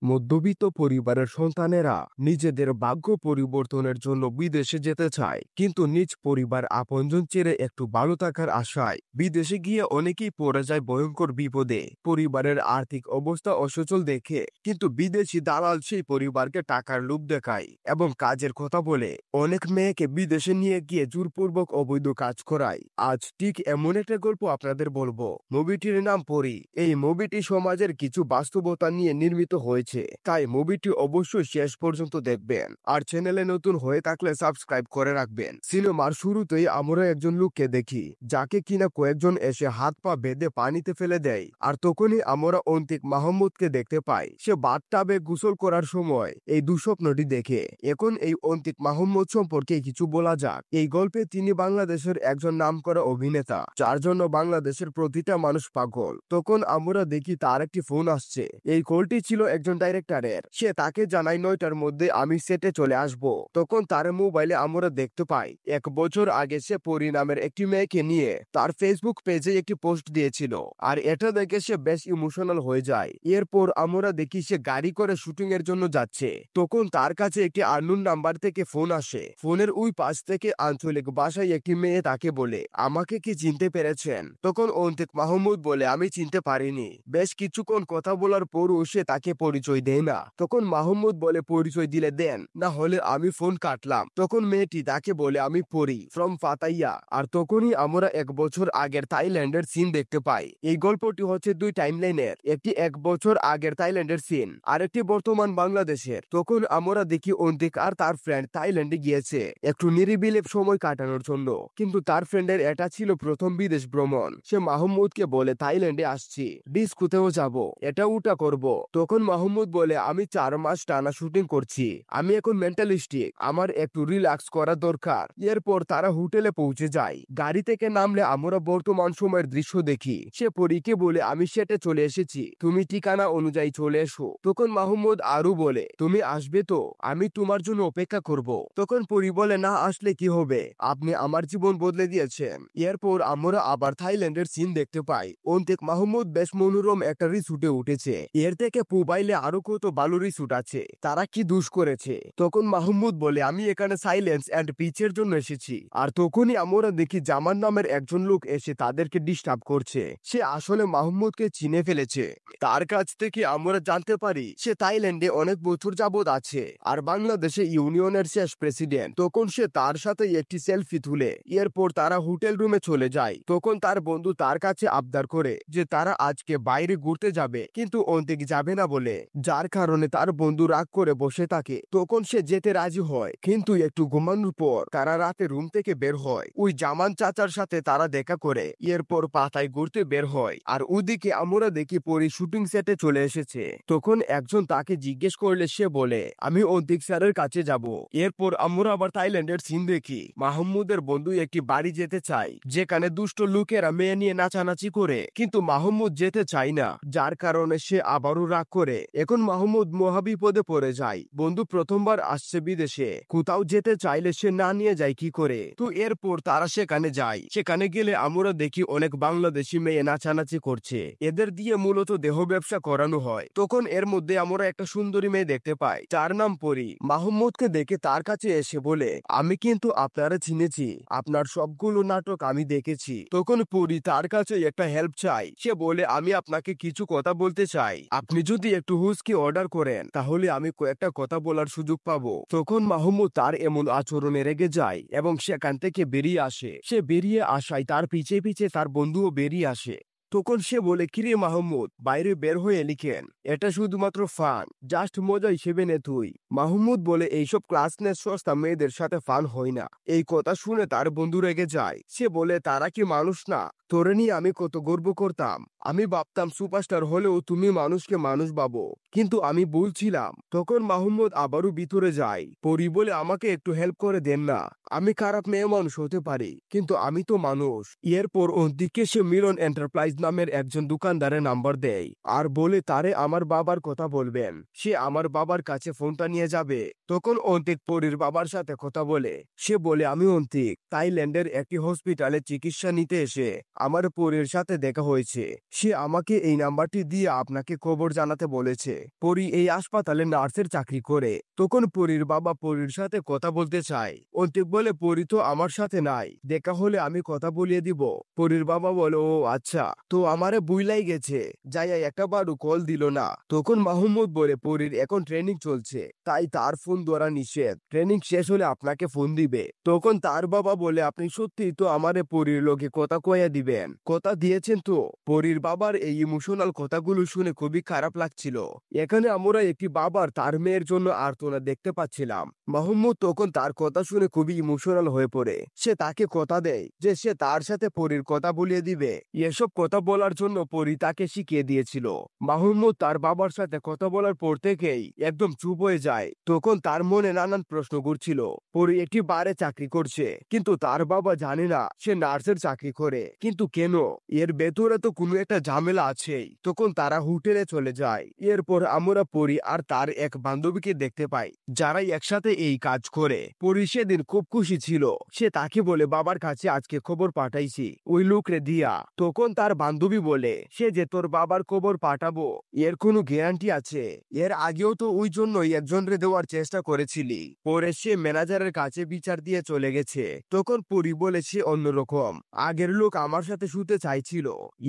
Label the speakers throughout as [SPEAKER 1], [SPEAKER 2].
[SPEAKER 1] মধ্যবিত্ত পরিবারের সন্তানেরা নিজেদের ভাগ্য পরিবর্তনের জন্য বিদেশে যেতে চায়, কিন্তু নিজ পরিবার আপনজন ছেড়ে একটু ভালো থাকার আশায় বিদেশে গিয়ে অনেকেই পড়ে যায় ভয়ঙ্কর বিপদে। পরিবারের আর্থিক অবস্থা অসচল দেখে কিন্তু বিদেশি দালাল সেই পরিবারকে টাকার লোভ দেখায় এবং কাজের কথা বলে অনেক মেয়েকে বিদেশে নিয়ে গিয়ে জোরপূর্বক অবৈধ কাজ করায়। আজ ঠিক এমন একটা গল্প আপনাদের বলবো। মুভিটির নাম পরি। এই মুভিটি সমাজের কিছু বাস্তবতা নিয়ে নির্মিত হয়েছে, তাই মুভিটি অবশ্যই শেষ পর্যন্ত দেখবেন। আর চ্যানেলে নতুন হয়ে থাকলে সাবস্ক্রাইব করে রাখবেন। সিনেমার শুরুতেই আমরা একজন লোককে দেখি যাকে কিনা কয়েকজন এসে হাত পা বেঁধে পানিতে ফেলে দেয়। আর তখনই আমরা অন্তিক মাহমুদকে দেখতে পাই। সে বাথটাবে গোসল করার সময় এই দুঃস্বপ্নটি দেখে। এখন এই অন্তিক মাহমুদ সম্পর্কে কিছু বলা যাক। এই গল্পে তিনি বাংলাদেশের একজন নামকরা অভিনেতা, যার জন্য বাংলাদেশের প্রতিটা মানুষ পাগল। তখন আমরা দেখি তার একটি ফোন আসছে। এই কলটি ছিল একজন ডাইরেক্টরের। সে তাকে জানায় 9টার মধ্যে আমি সেটে চলে আসব। তখন তার মোবাইলে আমরা দেখতে পাই 1 বছর আগে সে পরি নামের একটি মেয়েকে নিয়ে তার ফেসবুক পেজে একটি পোস্ট দিয়েছিল। আর এটা দেখে সে বেশ ইমোশনাল হয়ে যায়। এরপর আমরা দেখি সে গাড়ি করে শুটিং এর জন্য যাচ্ছে। তখন তার কাছে একটি আননোন নাম্বার থেকে ফোন আসে। ফোনের ওই পাশ থেকে আঞ্চলিক ভাষায় একটি মেয়ে তাকে বলে, আমাকে কি চিনতে পেরেছেন? তখন অন্তিক মাহমুদ বলে, আমি চিনতে পারিনি। বেশ কিছুক্ষণ কথা বলার পরও সে তাকে পরিচয় দেয় না। তখন মাহমুদ বলে, পরিচয় দিলে দেন, না হলে আমি ফোন কাটলাম। তখন মেয়েটি তাকে বলে, আমি পরি ফ্রম পাতাইয়া। আর তখনই আমরা 1 বছর আগের থাইল্যান্ডের সিন দেখতে পাই। এই গল্পটি হচ্ছে 2 টাইমলাইনের, একটি 1 বছর আগের থাইল্যান্ডের সিন আর একটি বর্তমান বাংলাদেশের। তখন আমরা দেখি অন্তিক আর তার ফ্রেন্ড থাইল্যান্ডে গিয়েছে একটু নিরিবিলি সময় কাটানোর জন্য, কিন্তু তার ফ্রেন্ডের এটা ছিল প্রথম বিদেশ ভ্রমণ। সে মাহমুদকে বলে, থাইল্যান্ডে আসছি, ডিস্কোতেও যাব, এটা ওটা করব। তখন মাহমুদ বলে, আমি 4 মাস টানা শুটিং করছি, আমি এখন মেন্টালিস্টিক, আমার একটু রিল্যাক্স করা দরকার। এরপর তারা হোটেলে পৌঁছে যায়। গাড়ি থেকে নামলে আমরা বর্তমান সময়ের দৃশ্য দেখি। সে পরীকে বলে, আমি সেটে চলে এসেছি, তুমি ঠিকানা অনুযায়ী চলে এসো। তখন মাহমুদ আরো বলে, তুমি আসবে তো? আমি তোমার জন্য অপেক্ষা করব। তখন পরি বলে, না আসলে কি হবে, আপনি আমার জীবন বদলে দিয়েছেন। এরপর আমরা আবার থাইল্যান্ডের সিন দেখতে পাই। অন্তিক মাহমুদ বেশ মনোরম একটা রিসুটে উঠেছে। এর থেকে মোবাইলে আরো কত ভালো রিসুট আছে, তারা কি দুষ করেছে? তখন মাহমুদ বলে, আমি এখানে সাইলেন্স এন্ড পিচের জন্য এসেছি। আর তখনই আমরা দেখি জামান নামের একজন লোক এসে তাদেরকে ডিস্টার্ব করছে। সে আসলে মাহমুদকে চিনে ফেলেছে। তার কাছ থেকে আমরা জানতে পারি সে থাইল্যান্ডে অনেক বছর যাবৎ আছে আর বাংলাদেশে ইউনিয়নের শেষ প্রেসিডেন্ট। তখন সে তার সাথে একটি সেলফি তুলে। এরপর তারা হোটেল রুমে চলে যায়। তখন তার বন্ধু তার কাছে আবদার করে যে তারা আজকে বাইরে ঘুরতে যাবে, কিন্তু অন্তিক যাবে না বলে, যার কারণে তার বন্ধু রাগ করে বসে থাকে। তখন সে যেতে রাজি হয়, কিন্তু একটু ঘুমানোর পর তারা রাতে রুম থেকে বের হয়। ওই জামান চাচার সাথে তারা দেখা করে এরপর পাতায় ঘুরতে বের হয়। আর ওদিকে আমরা দেখি পরি শুটিং সেটে চলে এসেছে। তখন একজন তাকে জিজ্ঞেস করলে সে বলে, আমি অন্তিক স্যারের কাছে যাব। এরপর আমরা আবার থাইল্যান্ডের সিন দেখি। মাহমুদের বন্ধু একটি বাড়ি যেতে চায় যেখানে দুষ্ট লোকেরা মেয়ে নিয়ে নাচানাচি করে, কিন্তু মাহমুদ যেতে চায় না, যার কারণে সে আবারও রাগ করে। এখন মাহমুদ মহাবিপদে পড়ে যায়। বন্ধু প্রথমবার আসছে বিদেশে, কোথাও যেতে চাইলে সে না নিয়ে যায় কি করে? তো এরপর তারা সেখানে যায়। সেখানে গেলে আমরা দেখি অনেক বাংলাদেশি মেয়ে নাচানাচি করছে। এদের দিয়ে মূলত দেহ ব্যবসা করানো হয়। তখন এর মধ্যে আমরা একটা সুন্দরী মেয়ে দেখতে পাই, যার নাম পরি। মাহমুদকে দেখে তার কাছে এসে বলে, আমি কিন্তু আপনারা চিনেছি, আপনার সবগুলো নাটক আমি দেখেছি। তখন পরি তার কাছে একটা হেল্প চাই। সে বলে, আমি আপনাকে কিছু কথা বলতে চাই, আপনি যদি একটু হুস্কি অর্ডার করেন তাহলে আমি কয়েকটা কথা বলার সুযোগ পাবো। তখন মাহমুদ তার এমন আচরণে রেগে যায় এবং সেখান থেকে বেরিয়ে আসে। সে বেরিয়ে আসায় তার পিছে পিছে তার বন্ধুও বেরিয়ে আসে। তখন সে বলে, কিরে মাহমুদ, বাইরে বের হয়ে লিখেন, এটা শুধুমাত্র ফান, জাস্ট মজা হিসেবে নে তুই। মাহমুদ বলে, এইসব ক্লাসনেস সস্তা মেয়েদের সাথে ফান হয় না। এই কথা শুনে তার বন্ধু রেগে যায়। সে বলে, তারা কি মানুষ না? তোরে নিয়ে আমি কত গর্ব করতাম, আমি ভাবতাম সুপারস্টার হলেও তুমি মানুষকে মানুষ ভাবো, কিন্তু আমি বলছিলাম। তখন মাহমুদ আবারও ভিতরে যায়। পরি বলে, আমাকে একটু হেল্প করে দেন না, আমি খারাপ মেয়ে মানুষ হতে পারি, কিন্তু আমি তো মানুষ। এরপর ওদিকে সে মিলন এন্টারপ্রাইজ নামের একজন দোকানদারের নাম্বার দেয় আর বলে তারে আমার বাবার কথা বলবেন। সে আমার বাবার কাছে ফোনটা নিয়ে যাবে। তখন অন্তিক পরির বাবার সাথে কথা বলে। সে বলে, আমি অন্তিক থাইল্যান্ডের একটি হসপিটালে চিকিৎসা নিতে এসে আমার পরীর সাথে দেখা হয়েছে। সে আমাকে এই নাম্বারটি দিয়ে আপনাকে খবর জানাতে বলেছে। পরী এই হাসপাতালে নার্সের চাকরি করে। তখন পরীর বাবা পরীর সাথে কথা বলতে চায়। অন্তিক বলে, পরী তো আমার সাথে নাই, দেখা হলে আমি কথা বলিয়ে দিব। পরীর বাবা বলে, ও আচ্ছা, তো আমারে বুইলাই গেছে, যাইয়া একটা বারও কল দিল না। তখন মাহমুদ বলে, পরীর এখন ট্রেনিং চলছে, তাই তার ফোন ধরা নিষেধ, ট্রেনিং শেষ হলে আপনাকে ফোন দিবে। তখন তার বাবা বলে, আপনি সত্যি তো আমারে পরীর লোকে কথা কয়া দিবেন, কথা দিয়েছেন তো? পরীর বাবার এই ইমোশনাল কথাগুলো শুনে খুবই খারাপ লাগছিল। এখানে আমরা একটি বাবার তার মেয়ের জন্য আর্তনা দেখতে পাচ্ছিলাম। মাহমুদ তখন তার কথা শুনে খুবই ইমোশনাল হয়ে পড়ে। সে তাকে কথা দেয় যে সে তার সাথে পরীর কথা বলিয়ে দিবে। এসব কথা বলার জন্য পরী তাকে শিখিয়ে দিয়েছিল। মাহমুদ তার বাবার সাথে কথা বলার পর থেকেই একদম চুপ হয়ে যায়। তখন তার মনে নানান প্রশ্ন ঘুরছিল। পরী একটি বারে চাকরি করছে, কিন্তু তার বাবা জানে না সে নার্সের চাকরি করে, কিন্তু কেন? এর ভেতরে তো কোনো একটা ঝামেলা আছেই। তখন তারা হোটেলে চলে যায়। এরপর আমরা পরী আর তার এক বান্ধবীকে দেখতে পাই, যারা একসাথে এই কাজ করে। পরী সেদিন খুব খুশি ছিল। সে তাকে বলে, বাবার কাছে আজকে খবর পাঠাইছি ওই লোকরে দিয়া। তখন তার বান্ধবী বলে, সে যে তোর বাবার খবর পাঠাবো এর কোনো গ্যারান্টি আছে? এর আগেও তো ওই জন্যই একজনরে দেওয়ার চেষ্টা করেছিলি, পরে সে ম্যানেজারের কাছে বিচার দিয়ে চলে গেছে। তখন পরী বলেছে অন্যরকম, আগের লোক আমার সাথে শুতে চাইছিল,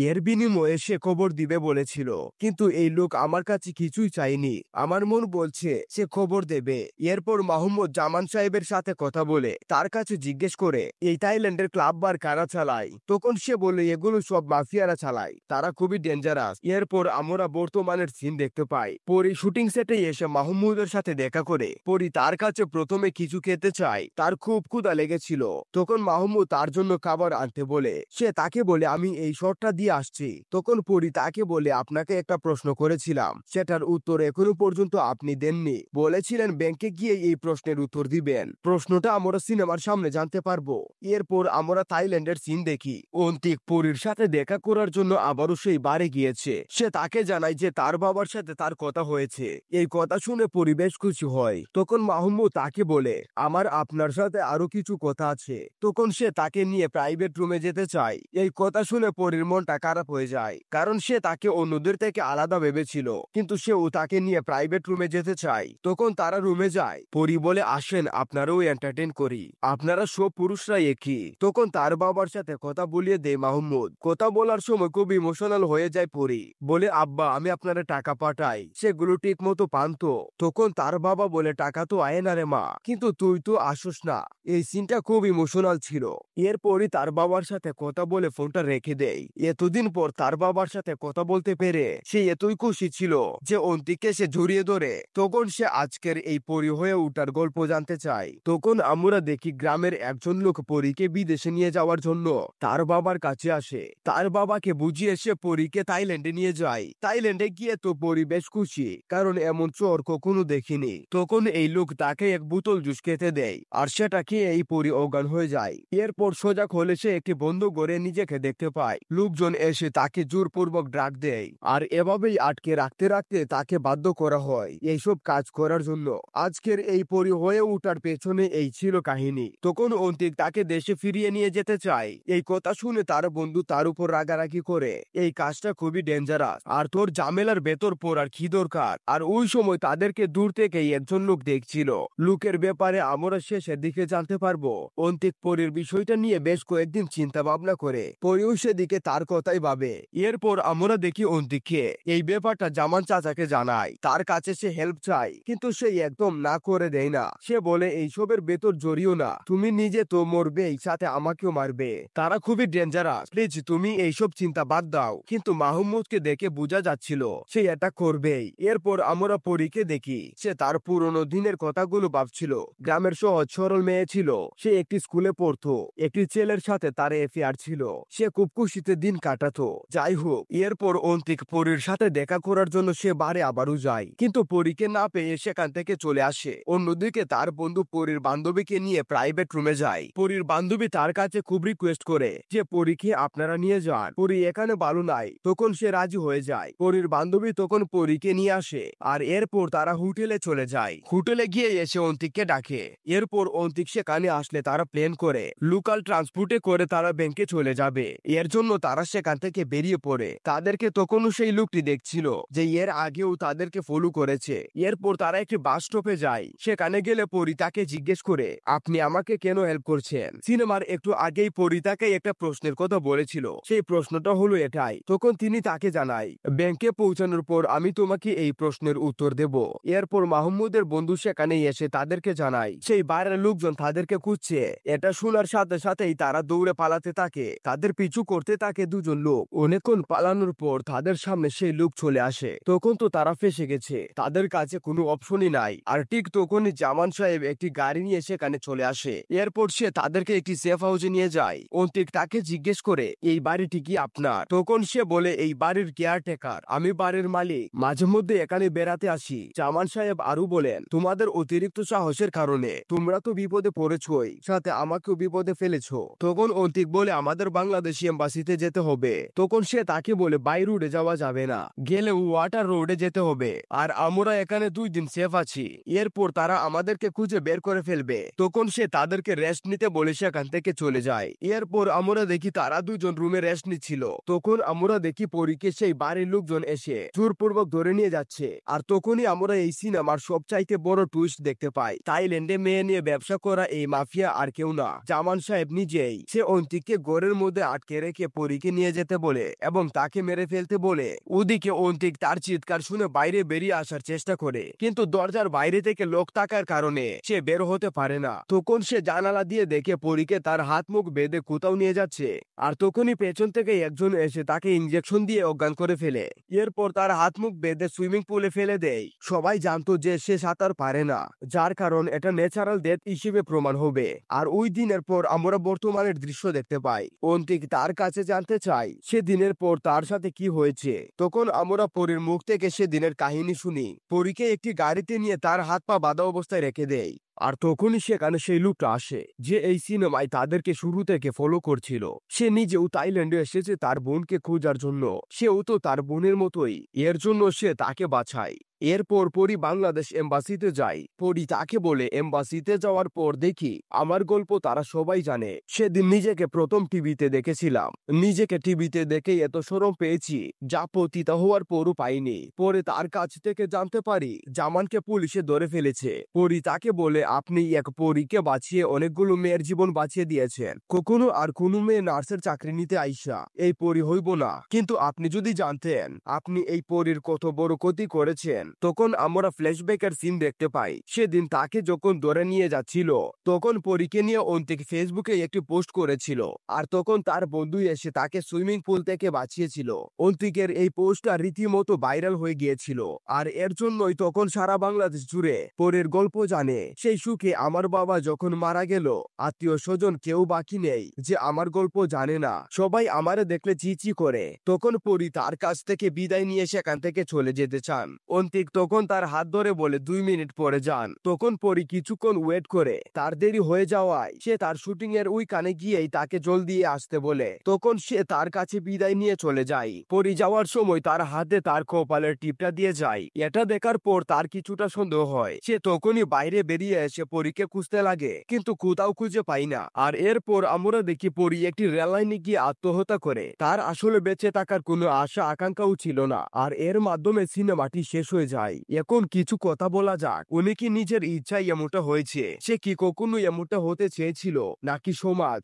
[SPEAKER 1] এর বিনিময়ে সে খবর দিবে বলেছিল, কিন্তু এই লোক আমার কাছে কিছুই চাইনি। আমার মন বলছে সে খবর দেবে। এরপর মাহমুদ জামান সাহেবের সাথে কথা বলে তার কাছে জিজ্ঞেস করে, এই থাইল্যান্ডের ক্লাব বার কারা চালায়? তখন সে বলে, এগুলো সব মাফিয়ারা চালায়, তারা খুবই ডেঞ্জারাস। এরপর আমরা বর্তমানের সিন দেখতে পাই। পরী শুটিং সেটে এসে মাহমুদের সাথে দেখা করে। পরী তার কাছে প্রথমে কিছু খেতে চায়, তার খুব ক্ষুধা লেগেছিল। তখন মাহমুদ তার জন্য খাবার আনতে বলে। সে তাকে বলে, আমি এই শটটা দিয়ে আসছি। তখন পরী তাকে বলে, আপনাকে একটা প্রশ্ন করেছিলাম, সেটার উত্তর এখনো পর্যন্ত আপনি দেননি। বলেছিলেন ব্যাংকে গিয়ে এই প্রশ্নের উত্তর দিবেন। প্রশ্নটা আমরা সিনেমার সামনে জানতে পারবো। এরপর আমরা থাইল্যান্ডের সিন দেখি। অন্তিক পরীর সাথে দেখা করার জন্য আবারও সেই বারে গিয়েছে। সে তাকে জানায় যে তার বাবার সাথে তার কথা হয়েছে। এই কথা শুনে পরী বেশ খুশি হয়। তখন মাহমুদ তাকে বলে, আমার আপনার সাথে আরো কিছু কথা আছে। তখন সে তাকে নিয়ে প্রাইভেট রুমে যেতে চায়। এই কথা শুনে পরীর মনটা খারাপ হয়ে যায়, কারণ সে তাকে অন্যদের থেকে আলাদা ভেবেছিল, কিন্তু সেও তাকে নিয়ে প্রাইভেট রুমে যেতে চায়। তখন তারা রুমে যায়। পরী বলে, আসেন আপনারাও এন্টারটেইন করি, আপনারা সব পুরুষরা একই। তখন তার বাবার সাথে কথা বলিয়ে দেয় মাহমুদ। কথা বলার সময় খুব ইমোশনাল হয়ে যায় পরী। বলে, আব্বা আমি আপনারা টাকা পাঠাই, সেগুলো ঠিক মতো পান তো? তখন তার বাবা বলে, টাকা তো আয় না রে মা, কিন্তু তুই তো আসোস না। এই সিনটা খুব ইমোশনাল ছিল। এরপরই তার বাবার সাথে কথা বলে ফোনটা রেখে দেয়। এতদিন পর তার বাবার সাথে কথা বলতে পেরে সে এতই খুশি ছিল যে অন্তিককে সে জড়িয়ে ধরে। তখন সে আজকের এই পরী হয়ে ওঠার গল্প জানতে চায়। তখন আমরা দেখি গ্রামের একজন লোক পরীকে বিদেশে নিয়ে যাওয়ার জন্য তার বাবার কাছে আসে। তার বাবাকে বুঝিয়ে সে পরীকে থাইল্যান্ডে নিয়ে যায়। থাইল্যান্ডে গিয়ে তো পরী বেশ খুশি, কারণ এমন চোর কখনো দেখিনি। তখন এই লোক তাকে এক বোতল জুস খেতে দেয়, আর সেটা খেয়ে এই পরী অজ্ঞান হয়ে যায়। এরপর সজাগ হলে সে একটি বন্ধ ঘরে নিজেকে দেখতে পায়। লোকজন এসে তাকে জোরপূর্বক ড্রাগ দেয়, আর এভাবেই আটকে রাখতে রাখতে তাকে বাধ্য করা হয় এইসব কাজ করার জন্য। আজকের এই পরী হয়ে ওঠার পেছনে এই ছিল কাহিনী। তখন অন্তিক তাকে দেশে ফিরিয়ে নিয়ে যেতে চায়। এই কথা শুনে তার বন্ধু তার উপর রাগারাগি করে, এই কাজটা খুবই ডেঞ্জারাস, আর তোর ঝামেলার ভেতর পড়ার কি দরকার? আর ওই সময় তাদেরকে দূর থেকেই একজন লোক দেখছিল। লোকের ব্যাপারে আমরা শেষের দিকে জানতে পারবো। অন্তিক পরীর বিষয়টা নিয়ে বেশ কয়েকদিন চিন্তা ভাবনা করে পরেও সেদিকে তার কথাই ভাবে। এরপর আমরা দেখি অন্তিককে এই ব্যাপারটা জামান চাচাকে জানায়। তার কাছে সে হেল্প চায়, কিন্তু সে একদম না করে দেয় না। সে বলে, এইসবের ভেতর জড়িও না, তুমি নিজে তো মরবেই, সাথে আমাকেও মারবে, তারা খুবই ডেঞ্জারাস, প্লিজ তুমি এইসব চিন্তা বাদ দাও। কিন্তু মাহমুদকে দেখে বোঝা যাচ্ছিল সে এটা করবেই। এরপর আমরা পরীকে দেখি সে তার পুরনো দিনের কথাগুলো ভাবছিল। গ্রামের সহজ সরল মেয়ে ছিল, সে একটি স্কুলে পড়তো, একটি ছেলের সাথে তার অ্যাফেয়ার ছিল, সে খুব খুশিতে দিন কাটাতো। যাই হোক, এরপর অন্তিক পরীর সাথে দেখা করার জন্য সে বারে আবারও যায়, কিন্তু পরীকে না পেয়ে সেখান থেকে চলে আসে। অন্যদিকে তার বন্ধু পরীর বান্ধবীকে নিয়ে প্রাইভেট রুমে যায়। পরীর বান্ধবী তার কাছে খুব রিকোয়েস্ট করে যে পরীকে আপনারা নিয়ে যান, পরী এখানে ভালো নাই। তখন সে রাজি হয়ে যায়। পরীর বান্ধবী তখন পরীকে নিয়ে আসে, আর এরপর তারা হোটেলে চলে যায়। হোটেলে গিয়ে এসে অন্তিককে ডাকে। এরপর অন্তিক সেখানে আসলে তারা প্ল্যান করে লোকাল ট্রান্সপোর্টে করে তারা ব্যাংকে চলে যাবে। এর জন্য তারা সেখান থেকে বেরিয়ে পড়ে। তাদেরকে তখনও সেই লোকটি দেখছিল যে এর আগেও তাদেরকে ফলো করেছে। এরপর তারা একটি বাস স্টপে যায়। সেখানে গেলে পরি তাকে জিজ্ঞেস করে, আপনি আমাকে কেন হেল্প করছেন? সিনেমার একটু আগেই পরি তাকে একটা প্রশ্নের কথা বলেছিল। সেই প্রশ্নটা হলো এটাই। তখন তিনি তাকে জানায়, ব্যাংকে পৌঁছানোর পর আমি তোমাকে এই প্রশ্নের উত্তর দেব। এরপর মাহমুদের বন্ধু সেখানে এসে তাদেরকে জানায় সেই বাইরের লোকজন তাদেরকে খুঁজছে। এটা শোনার সাথে সাথেই তারা দৌড়ে পালাতে থাকে। তাদের পিছু করতে থাকে দুজন লোক। অনেকক্ষণ পালানোর পর তাদের সামনে সেই লোক চলে আসে। তখন তো তারা ফেসে গেছে, তাদের কাছে কোনো অপশনই নাই। আর ঠিক তখনই জামান সাহেব একটি গাড়ি নিয়ে সেখানে চলে আসে। এরপর সে তাদেরকে একটি সেফ হাউসে নিয়ে যায়। অন্তিক তাকে জিজ্ঞেস করে, এই বাড়িটি কি আপনার? তখন সে বলে, এই বাড়ির কেয়ারটেকার, আমি বাড়ির মালিক, মাঝে মধ্যে এখানে বেড়াতে আসি। জামান সাহেব আরো বলেন, তোমাদের অতিরিক্ত সাহসের কারণে তোমরা তো বিপদে পড়েছই, সাথে আমাকেও বিপদে ফেলেছো। তখন অন্তিক বলে, আমাদের বাংলাদেশি এম্বাসিতে যেতে হবে। তখন সে তাকে বলে, বাই রোডে যাওয়া যাবে না, গেলে ওয়াটার রোডে যেতে হবে। আর আমরা এখানে 2 দিন সেফ আছি, এরপর তারা আমাদেরকে খুঁজে বের করে ফেলবে। তখন সে তাদেরকে রেস্ট নিতে বলে সেখান থেকে চলে যায়। এরপর আমরা দেখি তারা দুজন রুমে রেস্ট নিচ্ছিল। তখন আমরা দেখি পরীকে সেই বাড়ির লোকজন এসে জোরপূর্বক ধরে নিয়ে যাচ্ছে। আর তখনই আমরা এই সিনেমার সবচাইতে বড় টুইস্ট দেখতে পাই। থাইল্যান্ডে মেয়ে নিয়ে ব্যবসা করা এই মাফিয়া আর কেউ না, জামান সাহেব নিজেই। সে অন্তিককে ঘরের মধ্যে আটকে রেখে পরীকে নিয়ে যেতে বলে এবং তাকে মেরে ফেলতে বলে। ওদিকে অন্তিক তার চিৎকার শুনে বাইরে বেরিয়ে আসার চেষ্টা করে, কিন্তু দরজার বাইরে থেকে লোক থাকার কারণে সে বের হতে পারে না। তখন সে জানালা দিয়ে দেখে পরীকে তার হাত মুখ বেঁধে কোথাও নিয়ে যাচ্ছে। আর তখনই পেছন থেকে একজন এসে তাকে ইঞ্জেকশন দিয়ে অজ্ঞান করে ফেলে। এরপর তার হাত মুখ বেঁধে সুইমিং পুলে ফেলে দেয়। সবাই জানতো যে সে সাঁতার পারে না, যার কারণ এটা ন্যাচারাল ডেথ হিসেবে প্রমাণ হবে। আর ওই দিনের পর আমরা বর্তমানের দৃশ্য দেখতে পাই। অন্তিক তার কাছে জানতে চাই সেদিনের পর তার সাথে কি হয়েছে। তখন আমরা পরীর মুখ থেকে সেদিনের কাহিনী শুনি। পরীকে একটি গাড়িতে নিয়ে তার হাত পা বাঁধা অবস্থায় রেখে দেয়। আর তখনই সেখানে সেই লোকটা আসে যে এই সিনেমায় তাদেরকে শুরু থেকে ফলো করছিল। সে নিজেও থাইল্যান্ডে এসেছে তার বোনকে খোঁজার জন্য। সেও তো তার বোনের মতোই, এর জন্য সে তাকে বাঁচায়। এরপর পরি বাংলাদেশ এম্বাসিতে যায়। পরি তাকে বলে, এম্বাসিতে যাওয়ার পর দেখি আমার গল্প তারা সবাই জানে। সেদিন নিজেকে প্রথম টিভিতে দেখেছিলাম, নিজেকে টিভিতে দেখে এত শরম পেয়েছি যা পতিতা হওয়ার পরও পাইনি। পরে তার কাছ থেকে জানতে পারি জামানকে পুলিশে ধরে ফেলেছে। পরি তাকে বলে, আপনি এক পরীকে বাঁচিয়ে অনেকগুলো মেয়ের জীবন বাঁচিয়ে দিয়েছেন, কখনো আর কোনো মেয়ে নার্সের চাকরি নিতে আইসা এই পরি হইব না। কিন্তু আপনি যদি জানতেন আপনি এই পরীর কত বড় ক্ষতি করেছেন। তখন আমরা ফ্ল্যাশব্যাকের সিন দেখতে পাই। সেদিন তাকে যখন ধরে নিয়ে যাচ্ছিল তখন পরীকে নিয়ে অন্তিক ফেসবুকে একটি পোস্ট করেছিল। আর তখন তার বন্ধু এসে তাকে সুইমিং পুল থেকে বাঁচিয়েছিল। অন্তিকের এই পোস্টটা রীতিমতো ভাইরাল হয়ে গিয়েছিল। আর এর জন্যই তখন সারা বাংলাদেশ জুড়ে পরীর গল্প জানে। সেই সুখে আমার বাবা যখন মারা গেল আত্মীয় স্বজন কেউ বাকি নেই যে আমার গল্প জানে না। সবাই আমারে দেখলে চিচি করে। তখন পরী তার কাছ থেকে বিদায় নিয়ে সেখান থেকে চলে যেতে চান। অন্তিক তখন তার হাত ধরে বলে 2 মিনিট পরে যান। তখন পরী কিছুক্ষণ ওয়েট করে। তার দেরি হয়ে যাওয়ায় সে তার শুটিং এর ওই কানে গিয়েই তাকে জলদি আসতে বলে। তখন সে তার কাছে বিদায় নিয়ে চলে যায়। পরী যাওয়ার সময় তার হাতে তার কপালের টিপটা দিয়ে যায়। এটা দেখার পর তার কিছুটা সন্দেহ হয়। সে তখনই বাইরে বেরিয়ে এসে পরীকে খুঁজতে লাগে, কিন্তু কোথাও খুঁজে পাই না। আর এরপর আমরা দেখি পরী একটি রেল লাইনে গিয়ে আত্মহত্যা করে। তার আসলে বেঁচে থাকার কোনো আশা আকাঙ্ক্ষাও ছিল না। আর এর মাধ্যমে সিনেমাটি শেষ হয়ে যায়। এখন কিছু কথা বলা যাক। উনি কি নিজের ইচ্ছায় এমনটা হয়েছে? সে কি কখনো এমনটা হতে চেয়েছিল, নাকি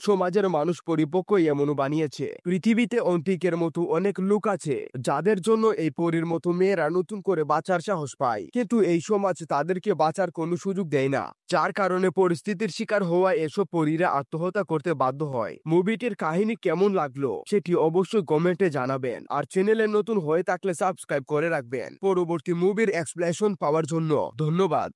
[SPEAKER 1] সমাজের মানুষ পরিপক্ক এমন বানিয়েছে? পৃথিবীতে অন্তিকের মতো অনেক লোক আছে যাদের জন্য এই পরীর মতো মেয়েরা নতুন করে বাঁচার সাহস পায়, কিন্তু এই সমাজ তাদেরকে বাঁচার কোনো সুযোগ দেয় না। যার কারণে পরিস্থিতির শিকার হওয়া এসব পরীরা আত্মহত্যা করতে বাধ্য হয়। মুভিটির কাহিনী কেমন লাগলো সেটি অবশ্যই কমেন্টে জানাবেন। আর চ্যানেলে নতুন হয়ে থাকলে সাবস্ক্রাইব করে রাখবেন পরবর্তী মুভির এক্সপ্লেনেশন পাওয়ার জন্য। ধন্যবাদ।